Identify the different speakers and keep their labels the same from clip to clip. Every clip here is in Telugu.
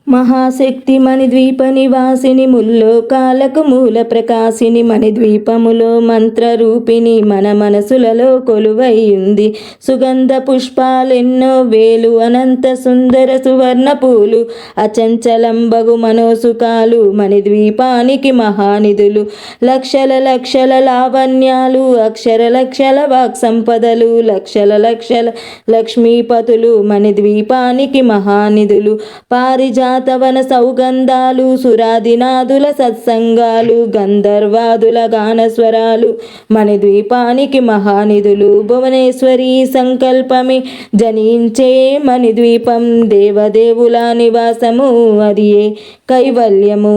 Speaker 1: మహాశక్తి మణిద్వీప నివాసిని ముల్లోకాలకు మూల ప్రకాశిని మణిద్వీపములో మంత్రరూపిణి మన మనసులలో కొలువై ఉంది. సుగంధ పుష్పాలెన్నో వేలు అనంత సుందర సువర్ణ పూలు అచంచలంబగు మనోసుకాలు మణిద్వీపానికి మహానిధులు. లక్షల లక్షల లావణ్యాలు అక్షర లక్షల వాక్ సంపదలు లక్షల లక్షల లక్ష్మీపతులు మణిద్వీపానికి మహానిధులు. పారిజాతవన సౌగంధాలు సురాదినాదుల సత్సంగాలు గంధర్వాదుల గానస్వరాలు మణిద్వీపానికి మహానిధులు. భువనేశ్వరి సంకల్పమే జనించే మణిద్వీపం దేవదేవుల నివాసము అదియే కైవల్యము.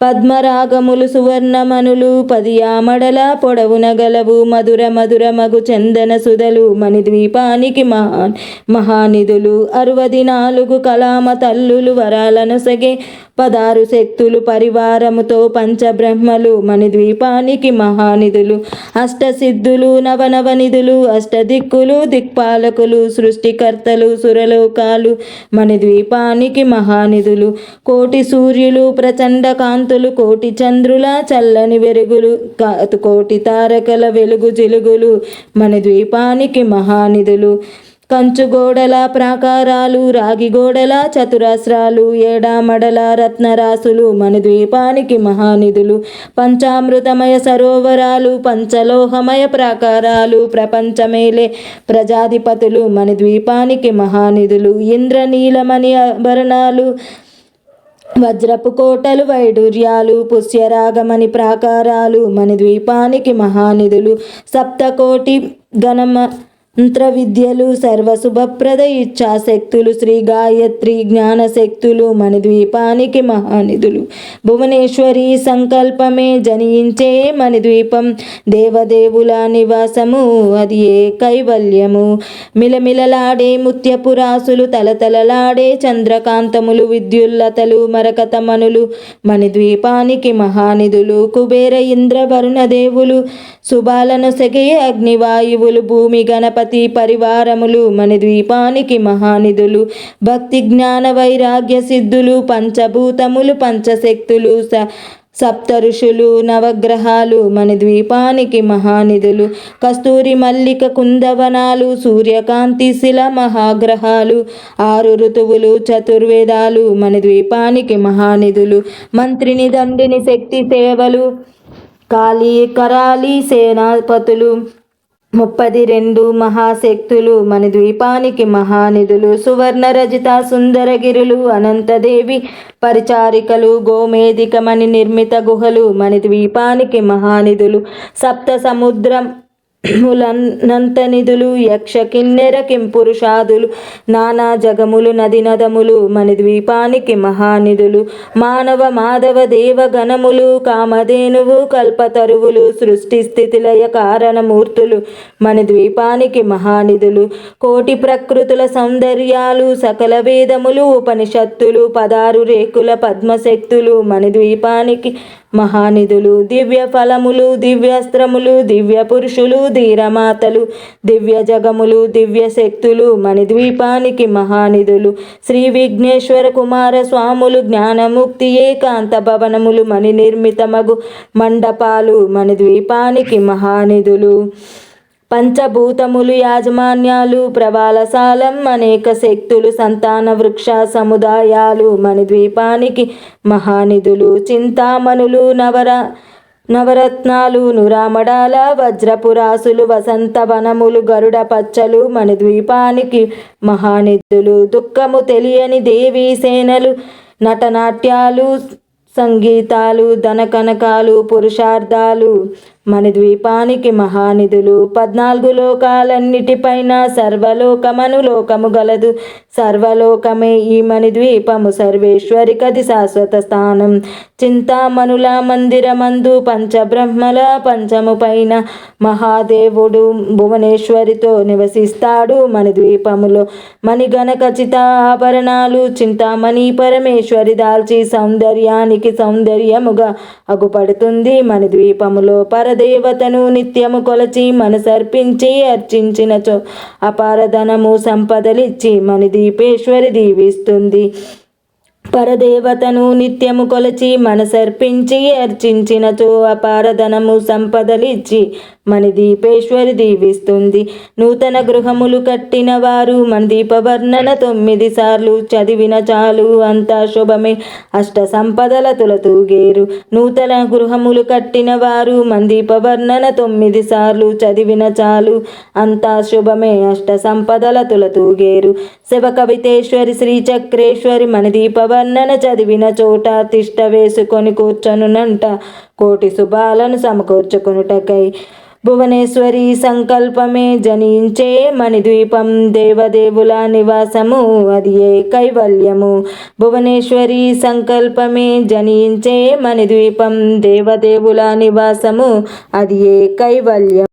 Speaker 1: పద్మరాగములు సువర్ణమనులు పదియామడల పొడవున గలవు మధుర మధుర మగు చందన సుధలు మణిద్వీపానికి మహానిధులు. 64 కలామ తల్లులు వరాలను సగే 16 శక్తులు పరివారముతో పంచబ్రహ్మలు మణిద్వీపానికి మహానిధులు. అష్టసిద్ధులు నవనవనిధులు అష్టదిక్కులు దిక్పాలకులు సృష్టికర్తలు సురలోకాలు మణిద్వీపానికి మహానిధులు. కోటి సూర్యులు ప్రచండ కాంతులు కోటి చంద్రుల చల్లని వెలుగులు కోటి తారకల వెలుగు జిలుగులు మణిద్వీపానికి మహానిధులు. కంచుగోడల ప్రాకారాలు రాగిగోడల చతురస్రాలు ఏడామడల రత్నరాసులు మణిద్వీపానికి మహానిధులు. పంచామృతమయ సరోవరాలు పంచలోహమయ ప్రాకారాలు ప్రపంచమేలే ప్రజాధిపతులు మణిద్వీపానికి మహానిధులు. ఇంద్రనీలమణి ఆభరణాలు వజ్రపు కోటలు వైడూర్యాలు పుష్యరాగమణి ప్రాకారాలు మణిద్వీపానికి మహానిధులు. సప్తకోటి మంత్ర విద్యలు సర్వశుభప్రద ఇచ్ఛాశక్తులు శ్రీ గాయత్రి జ్ఞానశక్తులు మణిద్వీపానికి మహానిధులు. భువనేశ్వరి సంకల్పమే జనించే మణిద్వీపం దేవదేవుల నివాసము అది ఏ కైవల్యము. మిలమిలలాడే ముత్యపురాసులు తలతలలాడే చంద్రకాంతములు విద్యుల్లతలు మరకతమనులు మణిద్వీపానికి మహానిధులు. కుబేర ఇంద్ర వరుణ దేవులు శుభాలను సెగే అగ్నివాయువులు భూమి గణపతి పరివారములు మణిద్వీపానికి మహానిధులు. భక్తి జ్ఞాన వైరాగ్య సిద్ధులు పంచభూతములు పంచశక్తులు సప్త ఋషులు నవగ్రహాలు మణిద్వీపానికి మహానిధులు. కస్తూరి మల్లిక కుందవనాలు సూర్యకాంతి శిల మహాగ్రహాలు 6 ఋతువులు చతుర్వేదాలు మణిద్వీపానికి మహానిధులు. మంత్రిని దండిని శక్తి సేవలు కాళీ కరాళీ సేనాపతులు 32 మహాశక్తులు మణిద్వీపానికి మహానిధులు. సువర్ణ రజిత సుందరగిరులు అనంతదేవి పరిచారికలు గోమేధికమణి నిర్మిత గుహలు మణిద్వీపానికి మహానిధులు. సప్త సముద్రం ములనంతనిధులు యక్ష కిన్నెర కింపురుషాదులు నానా జగములు నది నదములు మణిద్వీపానికి మహానిధులు. మానవ మాధవ దేవగణములు కామధేనువు కల్పతరువులు సృష్టి స్థితిలయ కారణమూర్తులు మణిద్వీపానికి మహానిధులు. కోటి ప్రకృతుల సౌందర్యాలు సకల వేదములు ఉపనిషత్తులు 16 రేకుల పద్మశక్తులు మణిద్వీపానికి మహానిధులు. దివ్య ఫలములు దివ్యాస్త్రములు దివ్య పురుషులు ధీరమాతలు దివ్య జగములు దివ్య శక్తులు మణిద్వీపానికి మహానిధులు. శ్రీ విఘ్నేశ్వర కుమార స్వాములు జ్ఞానముక్తి ఏకాంత భవనములు మణి నిర్మితమగు మండపాలు మణిద్వీపానికి మహానిధులు. పంచభూతములు యాజమాన్యాలు ప్రవాలసాలం అనేక శక్తులు సంతాన వృక్ష సముదాయాలు మణిద్వీపానికి మహానిధులు. చింతామణులు నవరత్నాలు నురామడాల వజ్రపురాసులు వసంతవనములు గరుడ పచ్చలు మణిద్వీపానికి మహానిధులు. దుఃఖము తెలియని దేవీ సేనలు నటనాట్యాలు సంగీతాలు ధనకనకాలు పురుషార్థాలు మణిద్వీపానికి మహానిధులు. 14 లోకాలన్నిటిపైన సర్వలోకమను లోకము గలదు సర్వలోకమే ఈ మణిద్వీపము సర్వేశ్వరికది శాశ్వత స్థానం. చింతామణుల మందిరమందు పంచబ్రహ్మల పంచము పైన మహాదేవుడు భువనేశ్వరితో నివసిస్తాడు మణిద్వీపములో. మణిగణ ఖచ్చిత ఆభరణాలు చింతామణి పరమేశ్వరి దాల్చి సౌందర్యానికి సౌందర్యముగా అగుపడుతుంది మణిద్వీపములో. పరదేవతను నిత్యము కొలచి మనసర్పించి అర్చించినచో అపారధనము సంపదలిచ్చి మణిద్వీపేశ్వరి దీవిస్తుంది. పరదేవతను నిత్యము కొలచి మనసర్పించి అర్చించినచో అపారధనము సంపదలిచ్చి మణిదీపేశ్వరి దీవిస్తుంది. నూతన గృహములు కట్టిన వారు మణిదీపవర్ణన 9 సార్లు చదివిన చాలు అంతా శుభమే, అష్ట సంపదల తులతూగేరు. నూతన గృహములు కట్టిన వారు మణిదీపవర్ణన 9 సార్లు చదివిన చాలు అంతా శుభమే, అష్ట సంపదల తులతూగేరు. శివ కవితేశ్వరి శ్రీ చక్రేశ్వరి మణిదీపవర్ణన చదివిన చోట తిష్ట వేసుకొని కూర్చొనునంట కోటి శుభాలను సమకూర్చుకొనుటకై. భువనేశ్వరి సంకల్పమే జనించే మణిద్వీపం దేవదేవుల నివాసము అది ఏ కైవల్యము. భువనేశ్వరి సంకల్పమే జనించే మణిద్వీపం దేవదేవుల నివాసము అది ఏ కైవల్యం.